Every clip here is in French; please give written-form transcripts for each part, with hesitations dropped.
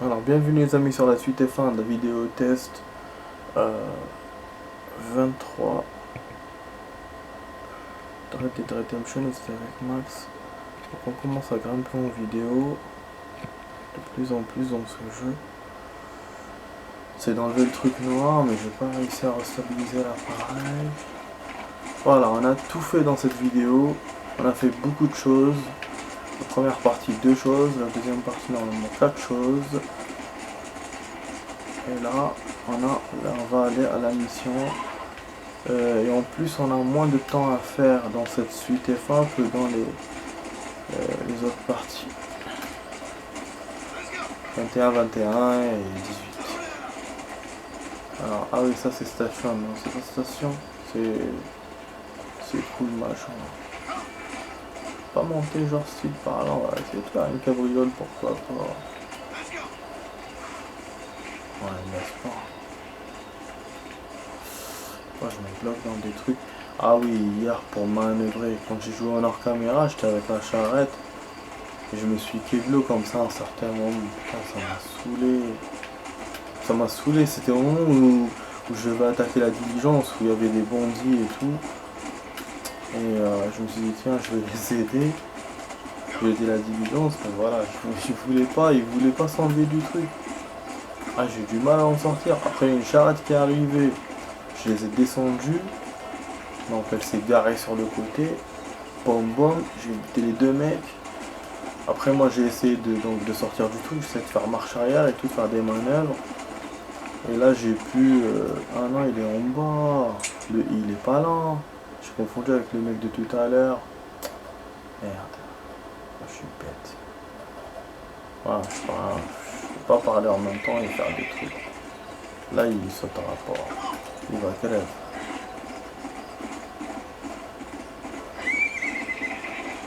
Alors bienvenue les amis sur la suite F1 de la vidéo test 23 Red Dead Redemption, c'était avec Max. Donc on commence à grimper en vidéo de plus en plus dans ce jeu. C'est d'enlever le truc noir mais je vais pas réussir à restabiliser l'appareil. Voilà, on a tout fait dans cette vidéo, on a fait beaucoup de choses. La première partie 2 choses, la deuxième partie normalement 4 choses. Et là on va aller à la mission. Et en plus on a moins de temps à faire dans cette suite F1 que dans les autres parties. 21, 21 et 18. Alors, ah oui, ça c'est station, non, c'est pas station, c'est cool machin. Pas monter genre style par là, on va essayer de faire une cabriole, pourquoi pas. Ouais, laisse pas. Moi je me bloque dans des trucs. Ah oui, hier pour manœuvrer, quand j'ai joué en hors caméra, j'étais avec la charrette. Et je me suis keglo comme ça à un certain moment. Putain, ça m'a saoulé. Ça m'a saoulé, c'était au moment où je vais attaquer la diligence, où il y avait des bandits et tout. Et je me suis dit, tiens, je vais les aider. Je vais aider la diligence, mais voilà, je voulais pas, ils voulaient pas s'enlever du truc. Ah, j'ai eu du mal à en sortir. Après, une charrette qui est arrivée, je les ai descendus. Donc, elle s'est garée sur le côté. Bom bom, j'ai évité les deux mecs. Après, moi, j'ai essayé de sortir du truc, j'essaie de faire marche arrière et tout, de faire des manœuvres. Et là, j'ai pu... ah non, il est en bas. Il est pas là. Je suis confondu avec le mec de tout à l'heure. Merde. Je suis bête. Voilà, je peux pas parler en même temps et faire des trucs. Là, il sautera pas. Il va crève.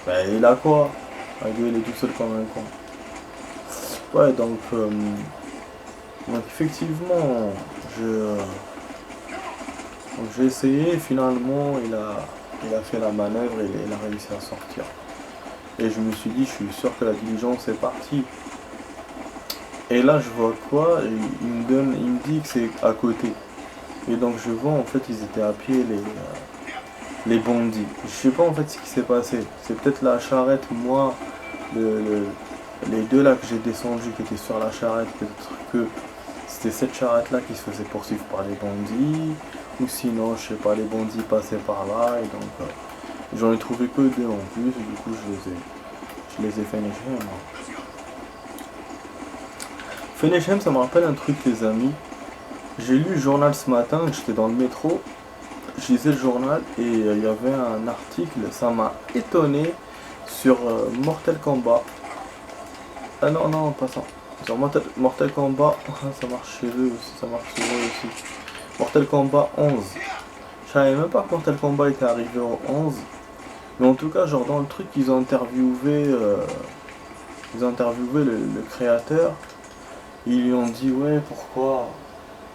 Ben, il a quoi? Il est tout seul comme un con. Ouais, donc effectivement, j'ai essayé et finalement il a fait la manœuvre et il a réussi à sortir. Et je me suis dit, je suis sûr que la diligence est partie. Et là je vois quoi? Il me dit que c'est à côté. Et donc je vois en fait ils étaient à pied les bandits. Je sais pas en fait ce qui s'est passé. C'est peut-être la charrette, moi, les deux là que j'ai descendu qui étaient sur la charrette, peut-être que c'était cette charrette là qui se faisait poursuivre par les bandits, ou sinon je sais pas, les bandits passaient par là et donc j'en ai trouvé que deux en plus et du coup je les ai finish. Finish him, ça me rappelle un truc les amis. J'ai lu le journal ce matin, j'étais dans le métro, je lisais le journal et il y avait un article, ça m'a étonné sur Mortal Kombat. Ah non, non, pas ça. Sur Mortal Kombat, ça marche chez eux aussi, ça marche chez eux aussi. Mortal Kombat 11. Je savais même pas que Mortal Kombat était arrivé au 11. Mais en tout cas, genre dans le truc, ils ont interviewé le créateur. Ils lui ont dit, ouais, pourquoi,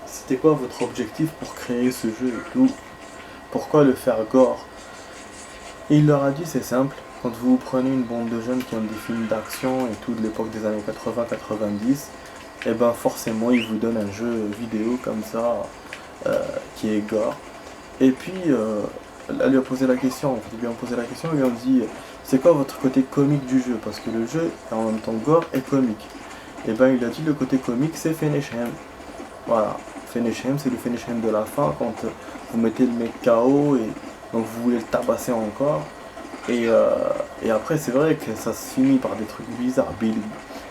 c'était quoi votre objectif pour créer ce jeu et tout. Pourquoi le faire gore? Et il leur a dit, c'est simple. Quand vous prenez une bande de jeunes qui ont des films d'action et tout de l'époque des années 80-90, et ben forcément ils vous donnent un jeu vidéo comme ça qui est gore. Et puis elle lui a posé la question, en fait, ils lui ont posé la question, ils lui ont dit c'est quoi votre côté comique du jeu? Parce que le jeu est en même temps gore et comique. Et ben il a dit le côté comique c'est finish him. Voilà, finish him, c'est le finish him de la fin quand vous mettez le mec KO et donc vous voulez le tabasser encore. Et après, c'est vrai que ça se finit par des trucs bizarres.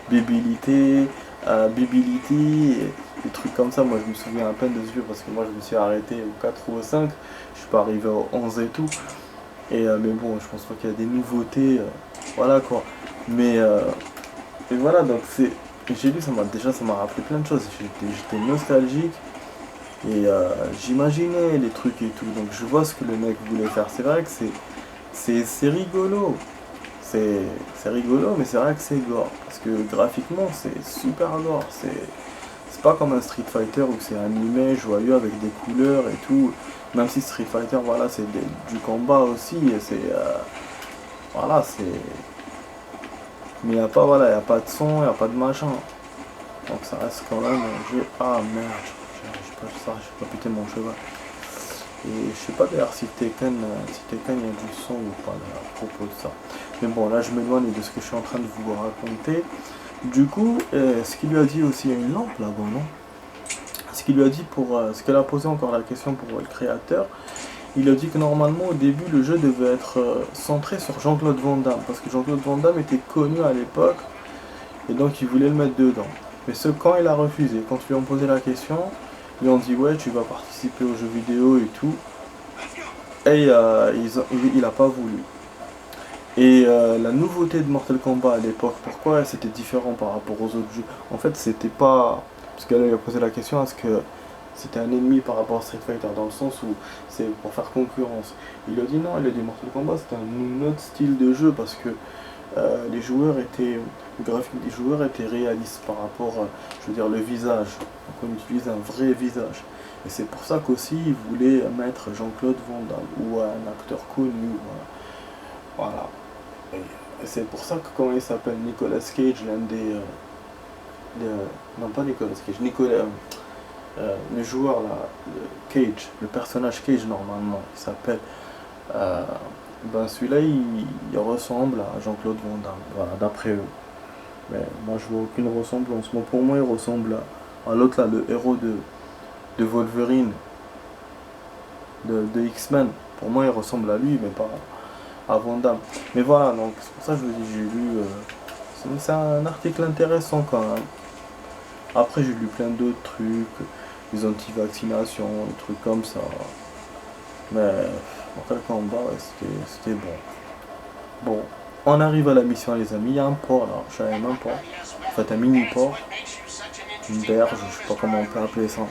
Bibilité, Bibility, des trucs comme ça. Moi, je me souviens à peine de ce jeu parce que moi, je me suis arrêté au 4 ou au 5. Je suis pas arrivé au 11 et tout. Mais bon, je pense pas qu'il y a des nouveautés. Voilà quoi. Et voilà, donc c'est. J'ai lu, ça m'a rappelé plein de choses. J'étais nostalgique. Et j'imaginais les trucs et tout. Donc je vois ce que le mec voulait faire. C'est vrai que c'est rigolo. C'est rigolo, mais c'est vrai que c'est gore. Parce que graphiquement, c'est super gore. C'est pas comme un Street Fighter où c'est animé, joyeux, avec des couleurs et tout. Même si Street Fighter, voilà, c'est du combat aussi. Et voilà, c'est. Mais il n'y a pas, voilà, y a pas de son, il n'y a pas de machin. Donc ça reste quand même un jeu... Ah merde, j'ai pas pété mon cheval. Et je sais pas d'ailleurs si Tekken il y a du son ou pas là, à propos de ça. Mais bon, là je m'éloigne de ce que je suis en train de vous raconter. Du coup, ce qu'il lui a dit aussi, il y a une lampe là-bas, non? Ce qu'il lui a dit ce qu'elle a posé encore la question pour le créateur, il a dit que normalement au début le jeu devait être centré sur Jean-Claude Van Damme, parce que Jean-Claude Van Damme était connu à l'époque, et donc il voulait le mettre dedans. Mais ce quand il a refusé, quand ils lui ont posé la question, ils lui ont dit ouais tu vas participer aux jeux vidéo et tout, et il a pas voulu. Et la nouveauté de Mortal Kombat à l'époque, pourquoi c'était différent par rapport aux autres jeux? En fait c'était pas... Parce qu'elle lui a posé la question, est-ce que c'était un ennemi par rapport à Street Fighter, dans le sens où c'est pour faire concurrence. Il a dit non, il a dit Mortal Kombat c'est un autre style de jeu parce que le graphique des joueurs était réaliste par rapport, je veux dire, le visage. Donc on utilise un vrai visage. Et c'est pour ça qu'aussi il voulait mettre Jean-Claude Van Damme ou un acteur connu. Voilà. Et c'est pour ça que quand il s'appelle Nicolas Cage, l'un des... non pas Nicolas Cage, le joueur là, Cage, le personnage Cage normalement, il s'appelle, ben celui-là il ressemble à Jean-Claude Van Damme, voilà, d'après eux. Mais moi je vois aucune ressemblance. Moi, pour moi il ressemble à l'autre là, le héros de Wolverine, de X-Men. Pour moi il ressemble à lui, mais pas à Van Damme. Mais voilà, donc c'est pour ça que je vous dis, j'ai lu, c'est un article intéressant quand même. Après j'ai lu plein d'autres trucs, les anti-vaccinations, des trucs comme ça. Mais Mortal Kombat, ouais, c'était bon. Bon, on arrive à la mission les amis, il y a un port là, je savais même pas. En fait un mini port, une berge, je sais pas comment on peut appeler ça.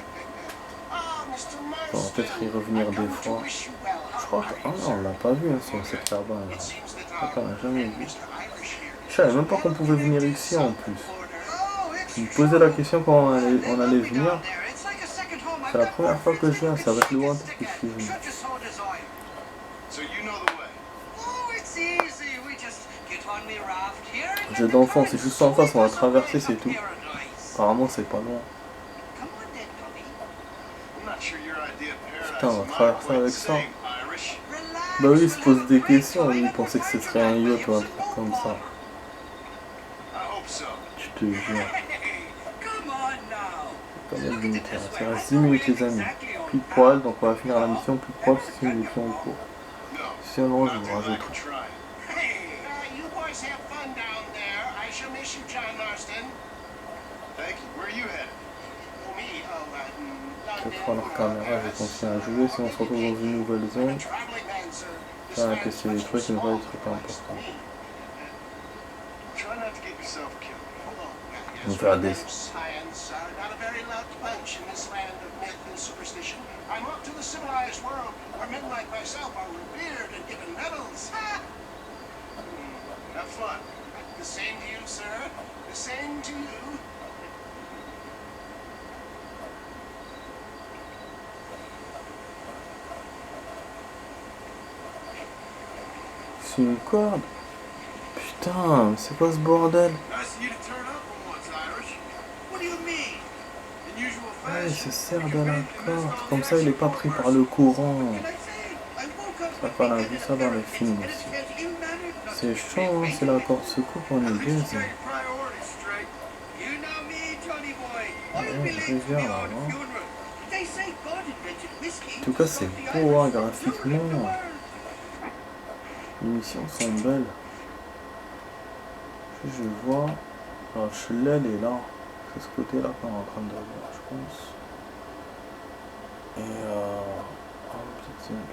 On va peut-être y revenir des fois. Je crois que... Ah non, on l'a pas vu hein, sur cette carbone là. On l'a jamais vu. Je savais même pas qu'on pouvait venir ici en plus. Je me posais la question quand on allait venir. C'est la première fois que je viens, ça va être loin parce que je suis venu. Jeu d'enfant, c'est juste en face, on va traverser, c'est tout. Apparemment, c'est pas loin. Putain, on va traverser avec ça. Bah oui, il se pose des questions, lui, il pensait que ce serait un yacht ou un truc comme ça. Je te jure. Quand même limité, ça reste 10 minutes les amis. Plus de poil, donc on va finir la mission plus propre si c'est une mission en cours. Sinon, je vous rajouterai. Je prends leur caméra, je vais continuer à jouer, si on se retrouve dans une nouvelle zone. Ça va tester des trucs, mais pas des trucs importants. On va faire des... C'est une corde. Putain, c'est quoi ce bordel? Ouais, il se sert de la corde. Comme ça, il est pas pris par le courant. Ça, on a vu ça dans les films aussi. C'est chaud, hein, c'est la corde se coupe, on est bien. Ouais, rivière là, hein. En tout cas, c'est beau, hein, graphiquement. Les missions sont belles. Je vois. Alors, l'aile est là. C'est ce côté-là qu'on est en train de voir, je pense. Et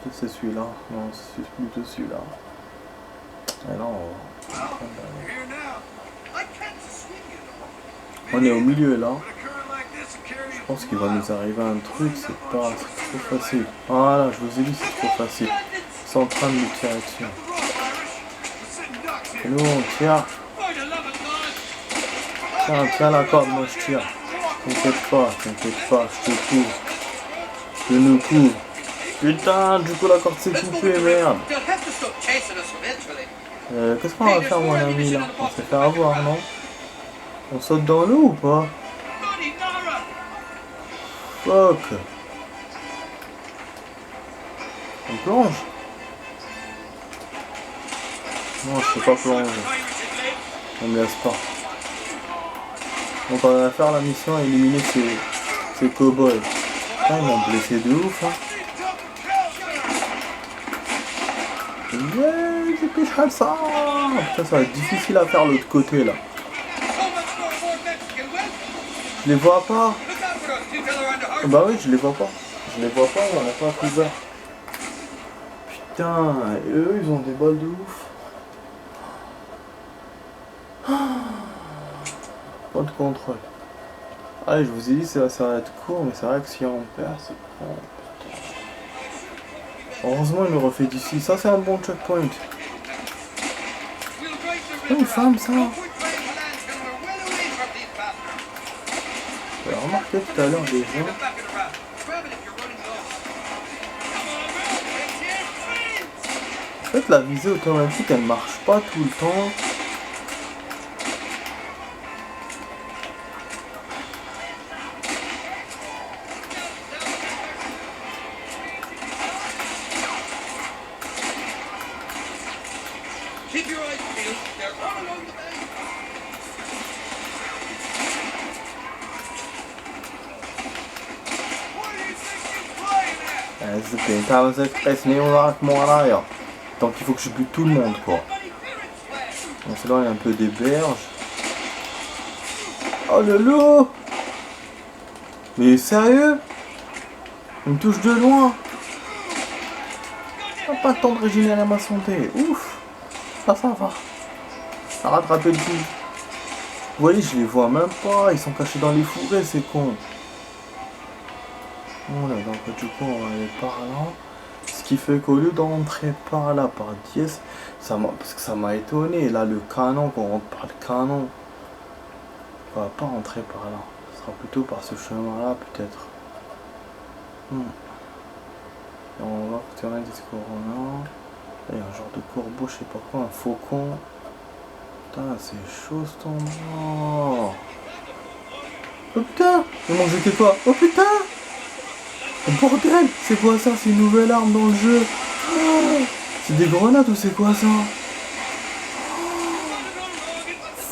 peut-être c'est celui-là. Non, c'est plutôt celui-là. Et là, on est au milieu là. Je pense qu'il va nous arriver un truc, c'est trop facile. Voilà, je vous ai dit, c'est trop facile. Ils sont en train de nous tirer dessus. Et nous, on tire. Tiens la corde, moi je tire. T'inquiète pas, je te couvre. Je nous couvre. Putain, du coup la corde s'est coupée, merde. Qu'est-ce qu'on va faire, mon ami, là? On s'est fait avoir, non? On saute dans l'eau ou pas? Fuck. On plonge? Non, je peux pas plonger. On me laisse pas. Donc on va faire la mission et éliminer ces cow-boys. Putain, ils m'ont blessé de ouf, hein. Yeah, j'ai pêché ça. Putain, ça va être difficile à faire l'autre côté, là. Je les vois pas. Bah oui, je les vois pas. Je les vois pas, on n'a pas couvert. Putain, et eux, ils ont des balles de ouf. Pas de contrôle. Allez, je vous ai dit, ça va être court, mais c'est vrai que si on perd, c'est bon. Heureusement, il me refait d'ici. Ça, c'est un bon checkpoint. C'est une femme, ça. J'ai remarqué tout à l'heure des gens. En fait, la visée automatique, elle marche pas tout le temps. Donc il faut que je bute tout le monde, quoi. Donc c'est là il y a un peu des berges. Oh le loup. Mais sérieux? Il me touche de loin. Pas le temps de régénérer ma santé. Ouf. Ça va. Ça a rattrapé le coup. Vous voyez, je les vois même pas. Ils sont cachés dans les fourrés, c'est con. Voilà, donc du coup on va aller par là. Ce qui fait qu'au lieu d'entrer par là, par 10, parce que ça m'a étonné. Là, le canon, qu'on rentre par le canon, on va pas rentrer par là. Ce sera plutôt par ce chemin-là, peut-être. Et on va retirer des coronas. Il y a un genre de corbeau, je sais pas quoi, un faucon. Putain, c'est chaud cet endroit. Oh putain, ils m'ont jeté quoi? Oh putain! Bordel, c'est quoi ça? C'est une nouvelle arme dans le jeu. Oh, c'est des grenades ou c'est quoi ça?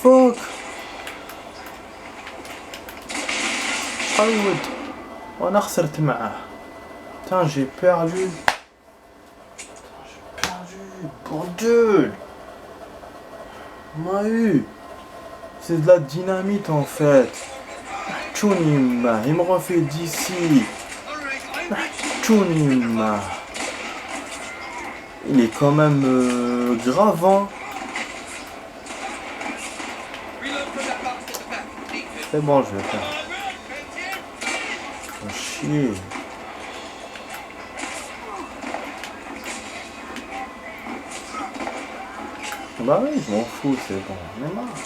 Fuck. حاولت وانا خسرت معاه. Putain, j'ai perdu. Bordel. M'a eu. C'est de la dynamite en fait. Tchounima, il me refait d'ici. Tchounima. Il est quand même grave, hein. C'est bon, je vais faire. Oh, chier. Bah oui, je m'en fous, c'est bon. J'en ai marre.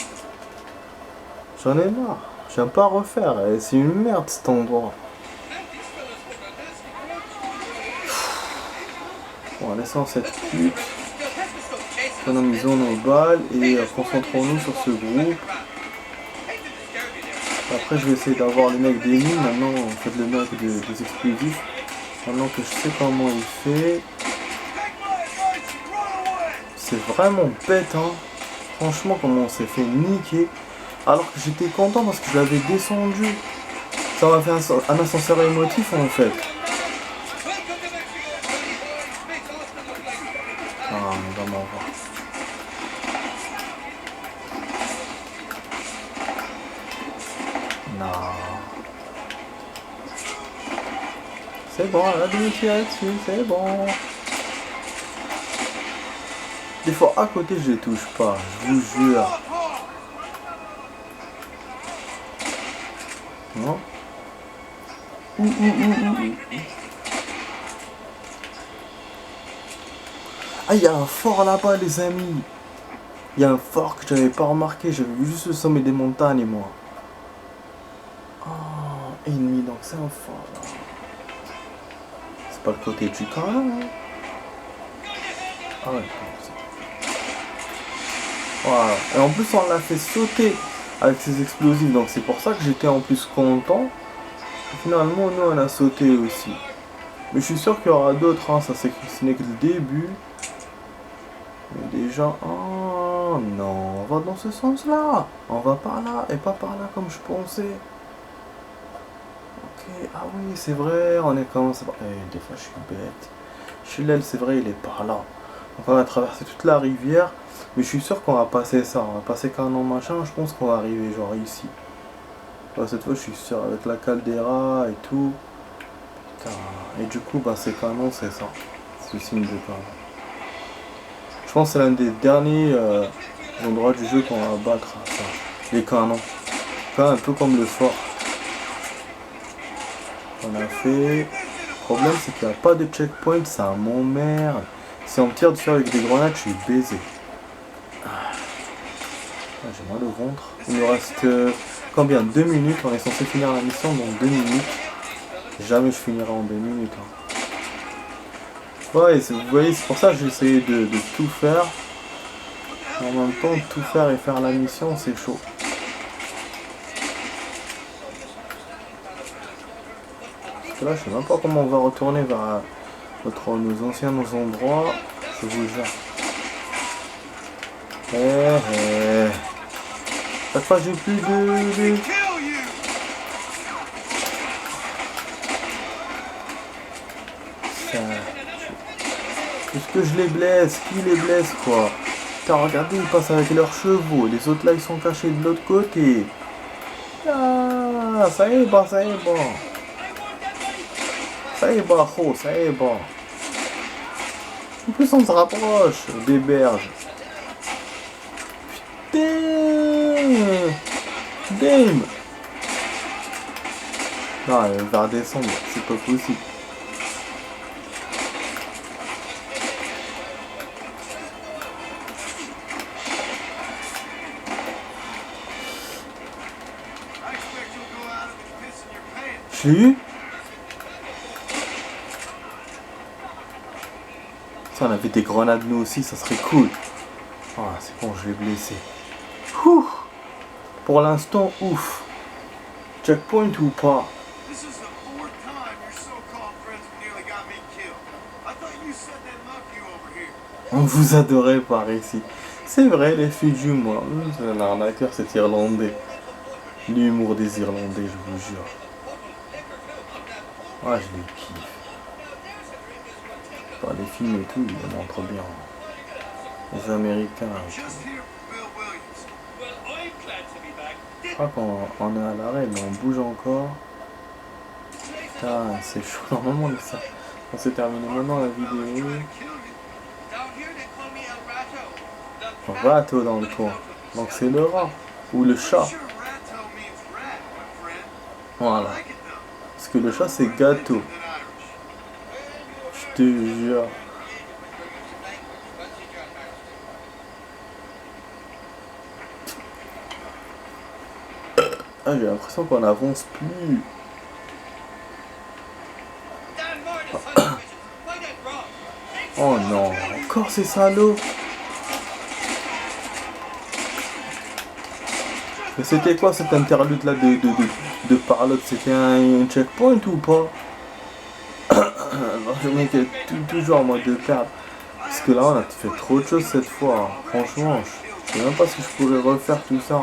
J'en ai marre. J'aime pas refaire. C'est une merde cet endroit. Bon, laissons cette pute. Économisons nos balles et concentrons-nous sur ce groupe. Après, je vais essayer d'avoir les mecs des mines. Maintenant, en fait, le mec des explosifs. Maintenant que je sais comment il fait. C'est vraiment bête, hein. Franchement, comment on s'est fait niquer. Alors que j'étais content parce que je l'avais descendu. Ça m'a fait un ascenseur émotif en fait. Ah, mais vraiment, on va. Non. C'est bon, elle a dû me tirer dessus, c'est bon. Des fois à côté je les touche pas, je vous jure. Non. Ah, il y a un fort là-bas les amis. Il y a un fort que j'avais pas remarqué, j'avais vu juste le sommet des montagnes moi. Oh, ennemi, donc c'est un fort là. C'est pas le côté du camp là, hein. Ah ouais, voilà. Et en plus on l'a fait sauter avec ses explosifs, donc c'est pour ça que j'étais en plus content. Finalement, nous, on a sauté aussi. Mais je suis sûr qu'il y aura d'autres, hein. Ça, ce n'est que le début. Mais déjà... Oh non, on va dans ce sens-là. On va par là et pas par là comme je pensais. Ok, ah oui, c'est vrai, on est comme ça. Eh, des fois, je suis bête. Chilel, c'est vrai, il est par là. Donc, on va traverser toute la rivière. Mais je suis sûr qu'on va passer ça. On va passer Canon machin. Je pense qu'on va arriver genre ici. Ouais, cette fois, je suis sûr. Avec la caldeira et tout. Putain. Et du coup, bah, c'est Canon, c'est ça. C'est le signe de Canon. Je pense que c'est l'un des derniers endroits du jeu qu'on va battre. Ça. Les canons. Un peu comme le fort. On a fait. Le problème, c'est qu'il n'y a pas de checkpoint. Ça m'emmerde. Si on me tire dessus avec des grenades, je suis baisé. J'ai mal au ventre. Il nous reste combien? 2 minutes. On est censé finir la mission dans 2 minutes. Jamais je finirai en 2 minutes. Hein. Ouais, vous voyez, c'est pour ça que j'ai essayé de tout faire. En même temps, tout faire et faire la mission, c'est chaud. Parce que là, je sais même pas comment on va retourner vers nos anciens endroits. Je vous jure. Chaque fois, j'ai plus de... Est-ce que je les blesse? Qui les blesse, quoi? Putain, regardez, ils passent avec leurs chevaux. Les autres, là, ils sont cachés de l'autre côté. Ah, ça y est, bah, ça y est, bon. Ça y est, bah, oh, ça y est, bon. En plus, on se rapproche des berges. Putain! Damn! Non, elle va redescendre, c'est pas possible. Je l'ai eu? Si on avait des grenades nous aussi, ça serait cool. Ah, c'est bon, je l'ai blessé. Ouh. Pour l'instant, ouf. Checkpoint ou pas? On vous adorait par ici. C'est vrai, les filles du mois. C'est un arnaqueur, cet Irlandais. L'humour des Irlandais, je vous jure. Ah, je les kiffe. Par les films et tout, ils le montrent bien. Les Américains et tout. Je crois qu'on est à l'arrêt, mais on bouge encore. Putain, c'est chaud. Normalement, ça. On s'est terminé maintenant la vidéo. Rato dans le coin. Donc c'est le rat. Ou le chat. Voilà. Parce que le chat, c'est gâteau. Je te jure. Ah, j'ai l'impression qu'on avance plus. Oh non, encore ces salauds. Mais c'était quoi cet interlude là de parlotte? C'était un checkpoint ou pas? Alors, je mec est toujours en mode de perdre. Parce que là on a fait trop de choses cette fois. Hein. Franchement, je sais même pas si je pourrais refaire tout ça.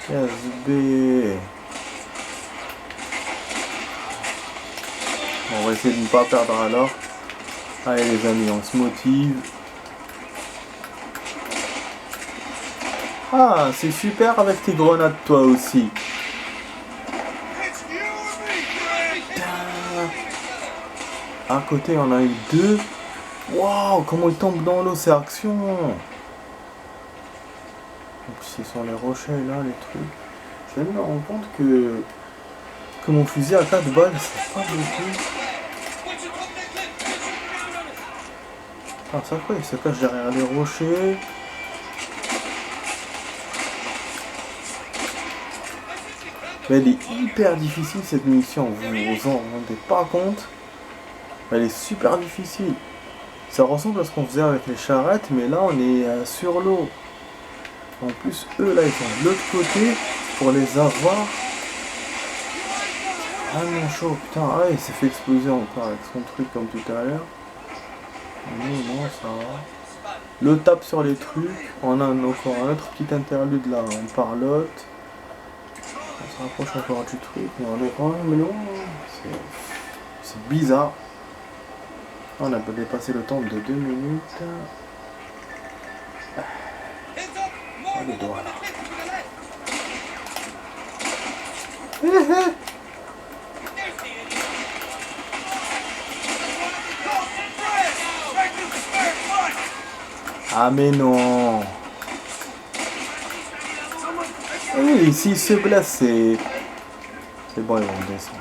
SB. On va essayer de ne pas perdre alors. Allez les amis, on se motive. Ah, c'est super avec tes grenades toi aussi. À côté, on a eu 2. Waouh, comment il tombe dans l'eau, c'est action. Donc c'est sur les rochers là, les trucs. Je viens de me rendre compte que mon fusil à 4 balles, c'est pas beaucoup. Ah, ça quoi, il se cache derrière les rochers. Mais elle est hyper difficile cette mission, vous vous en rendez pas compte. Elle est super difficile. Ça ressemble à ce qu'on faisait avec les charrettes, mais là on est sur l'eau. En plus, eux là ils sont de l'autre côté pour les avoir. Ah non, chaud, putain, ah, il s'est fait exploser encore avec son truc comme tout à l'heure. Non, ça va. Le tape sur les trucs. On a encore un autre petit interlude là, on parlote. On se rapproche encore du truc, mais on est. Oh, mais non, c'est bizarre. On a dépassé le temps de 2 minutes. Ah, les doigts là. Ah mais non. Oui, s'il se blesse, c'est bon, ils vont descendre.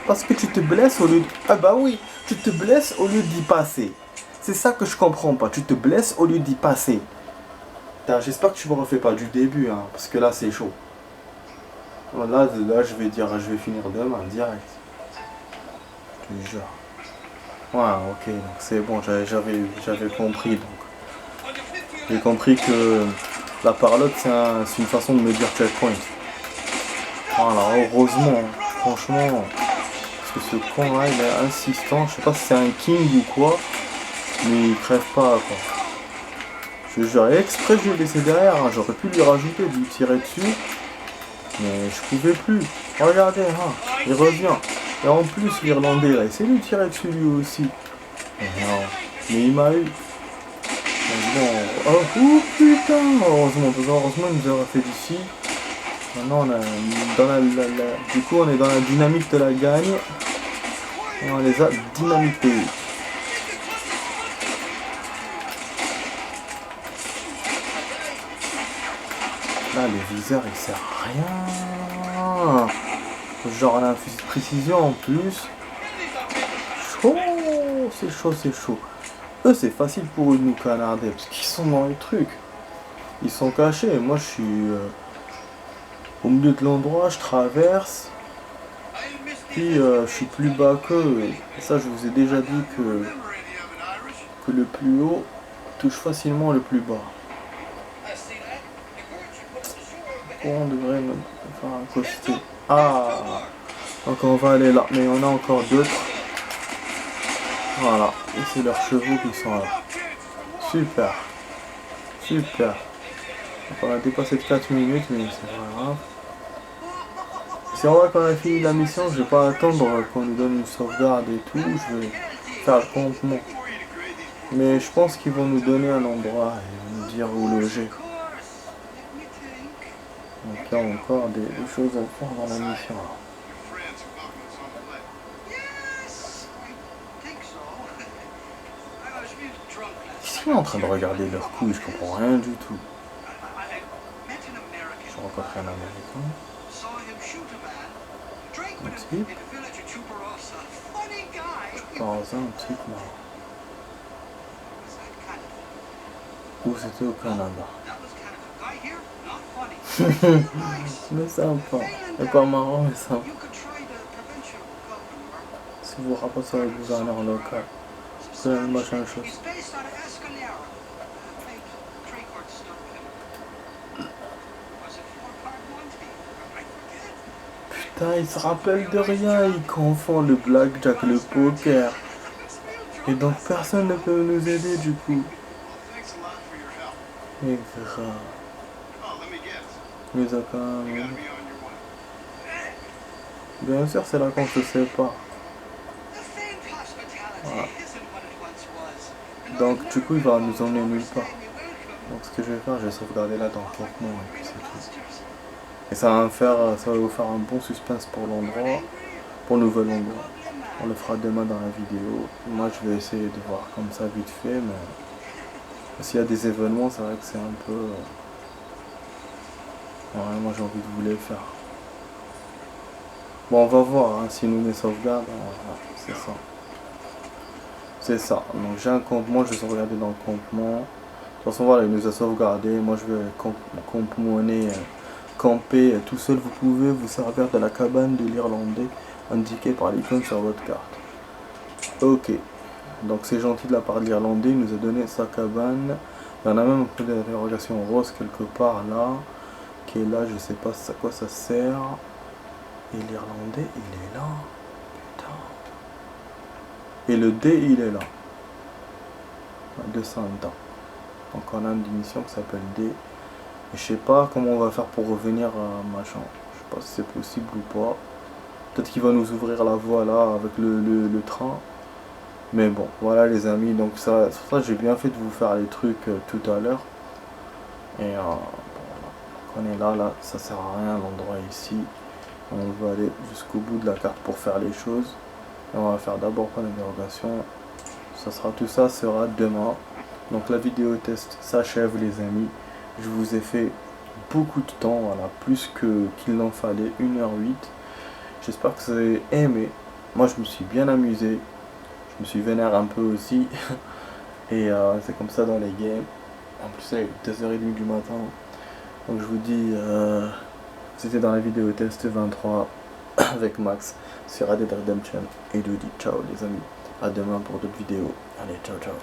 Parce que tu te blesses au lieu de... Ah bah oui, tu te blesses au lieu d'y passer. C'est ça que je comprends pas. Tu te blesses au lieu d'y passer. J'espère que tu me refais pas du début, hein, parce que là c'est chaud. Là, je vais finir demain, direct. Je te jure. Ouais, ok, donc c'est bon, j'avais compris. Donc. J'ai compris que la parlotte, c'est une façon de me dire checkpoint. Voilà, heureusement, franchement, parce que ce con là, il est insistant. Je sais pas si c'est un king ou quoi, mais il crève pas, quoi. Je jure, exprès, je l'ai laissé derrière. Hein. J'aurais pu lui rajouter, lui tirer dessus, mais je pouvais plus. Regardez, hein, il revient. Et en plus, l'Irlandais, il a essayé de lui tirer dessus lui aussi. Non, mais il m'a eu. Bon, oh putain, heureusement, il nous aura fait d'ici. Maintenant, du coup, on est dans la dynamique de la gagne. On les a dynamités. Là, le viseur, il sert à rien. Genre, on a un fusil de précision en plus. Chaud, c'est chaud, c'est chaud. Eux, c'est facile pour eux de nous canarder parce qu'ils sont dans les trucs. Ils sont cachés. Moi, je suis au milieu de l'endroit, je traverse. Puis, je suis plus bas qu'eux. Et ça, je vous ai déjà dit que le plus haut touche facilement le plus bas. On devrait me faire accoster. Ah, donc on va aller là. Mais on a encore d'autres. Voilà. Et c'est leurs chevaux qui sont là. Super. Super. Donc on a dépassé de 4 minutes, mais c'est pas grave. Si on voit qu'on a fini la mission, je vais pas attendre qu'on nous donne une sauvegarde et tout. Je vais faire le campement. Mais je pense qu'ils vont nous donner un endroit et nous dire où loger. Donc il y a encore des choses à faire dans la mission. Ils sont en train de regarder leurs couilles, je comprends rien du tout. J'ai rencontré un Américain. Un type. Dans un truc marrant. Où c'était au Canada. Mais sympa. Et pas marrant, mais sympa. Si vous rapportez le gouverneur local, c'est une machin chose. Putain, il se rappelle de rien, il confond le blackjack, le poker. Et donc personne ne peut nous aider du coup. Et grave. Mais ça quand même. Bien sûr, c'est là qu'on se sépare. Voilà. Donc du coup, il va nous emmener nulle part. Donc ce que je vais faire, je vais sauvegarder là dans le campement et puis c'est tout. Et ça va vous faire un bon suspense pour l'endroit, pour le nouvel endroit. On le fera demain dans la vidéo. Moi, je vais essayer de voir comme ça vite fait, mais s'il y a des événements, c'est vrai que c'est un peu. Ouais, moi, j'ai envie de vous les faire. Bon, on va voir hein, si nous met sauvegarde. C'est ça. C'est ça. Donc j'ai un campement, je vais sauvegarder dans le campement. De toute façon, voilà, il nous a sauvegardé. Moi, je vais camper tout seul. Vous pouvez vous servir de la cabane de l'Irlandais indiquée par l'icône sur votre carte. Ok. Donc c'est gentil de la part de l'Irlandais. Il nous a donné sa cabane. Il y en a même un peu d'interrogation rose quelque part là, qui est là, je sais pas à quoi ça sert. Et l'Irlandais, il est là. Putain. Et le D, il est là. À 200 ans. Donc on a une mission qui s'appelle D. Et je sais pas comment on va faire pour revenir à machin. Je sais pas si c'est possible ou pas. Peut-être qu'il va nous ouvrir la voie là avec le train. Mais bon, voilà les amis. Donc ça, sur ça j'ai bien fait de vous faire les trucs tout à l'heure. Et bon, on est là, ça sert à rien l'endroit ici. On va aller jusqu'au bout de la carte pour faire les choses. Et on va faire d'abord point d'interrogation. Tout ça sera demain. Donc la vidéo test s'achève les amis. Je vous ai fait beaucoup de temps, voilà, plus qu'il n'en fallait, 1h08. J'espère que vous avez aimé. Moi je me suis bien amusé. Je me suis vénère un peu aussi. Et c'est comme ça dans les games. En plus il est 2h30 du matin. Donc je vous dis, c'était dans la vidéo test 23 avec Max sur Red Dead Redemption. Et je vous dis ciao les amis. À demain pour d'autres vidéos. Allez, ciao ciao.